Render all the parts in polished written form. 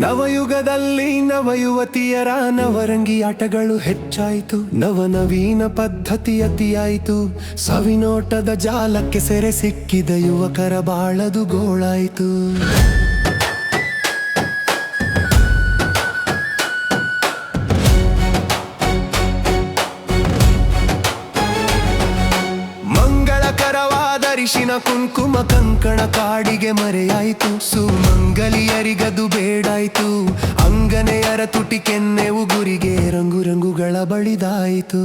ನವಯುಗದಲ್ಲಿ ನವಯುವತಿಯರ ನವರಂಗಿ ಆಟಗಳು ಹೆಚ್ಚಾಯಿತು. ನವನವೀನ ಪದ್ಧತಿ ಅತಿಯಾಯಿತು. ಸವಿನೋಟದ ಜಾಲಕ್ಕೆ ಸೆರೆ ಸಿಕ್ಕಿದ ಯುವಕರ ಬಾಳದು ಗೋಳಾಯಿತು. ಅರಿಶಿನ ಕುಂಕುಮ ಕಂಕಣ ಕಾಡಿಗೆ ಮರೆಯಾಯಿತು. ಸುಮಂಗಲಿಯರಿಗದು ಬೇಡಾಯಿತು. ಅಂಗನೆಯರ ತುಟಿ ಕೆನ್ನೆ ಉಗುರಿಗೆ ರಂಗು ರಂಗುಗಳ ಬಳಿದಾಯಿತು.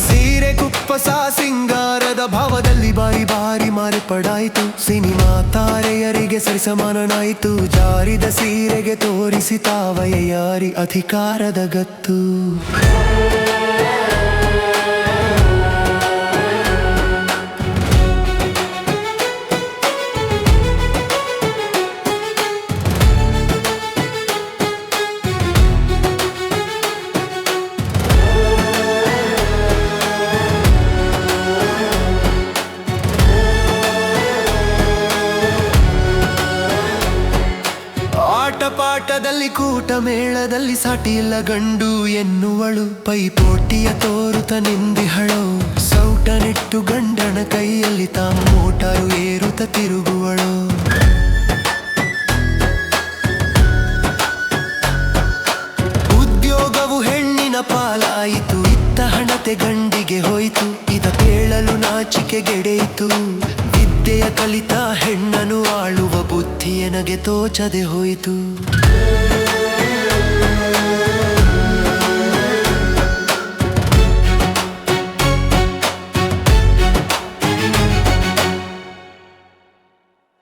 ಸೀರೆ ಕುಪ್ಪಸ ಸಿಂಗಾರದ ಭಾವದಲ್ಲಿ ಬಾರಿ ಬಾರಿ ಮಾರ್ಪಡಾಯಿತು. ಸಿನಿಮಾ ತಾರೆಯರಿಗೆ ಸರಿಸಮಾನನಾಯಿತು. ಜಾರಿದ ಸೀರೆಗೆ ತೋರಿಸಿ ತಾವಯ್ಯಾರಿ ಅಧಿಕಾರದ ಗತ್ತು. ಪಾಠದಲ್ಲಿ ಕೂಟ ಮೇಳದಲ್ಲಿ ಸಾಟಿಯಿಲ್ಲ ಗಂಡು ಎನ್ನುವಳು. ಪೈಪೋಟಿಯ ತೋರುತ ನಿಂದಿಹಳು. ಸೌಟನಿಟ್ಟು ಗಂಡನ ಕೈಯಲ್ಲಿ ತಾ ಮೋಟಾರು ಏರುತ್ತ ತಿರುಗುವಳು. ಉದ್ಯೋಗವು ಹೆಣ್ಣಿನ ಪಾಲಾಯಿತು. ಇತ್ತ ಹಣತೆ ಗಂಡಿಗೆ ಹೋಯಿತು. ಇದ ಕೇಳಲು ನಾಚಿಕೆಗೆಡೆಯಿತು. ವಿದ್ಯೆಯ ಕಲಿತ ಹೆಣ್ಣನು ಆಳುವ ಬುದ್ಧಿ ನನಗೆ ತೋಚದೆ ಹೋಯಿತು.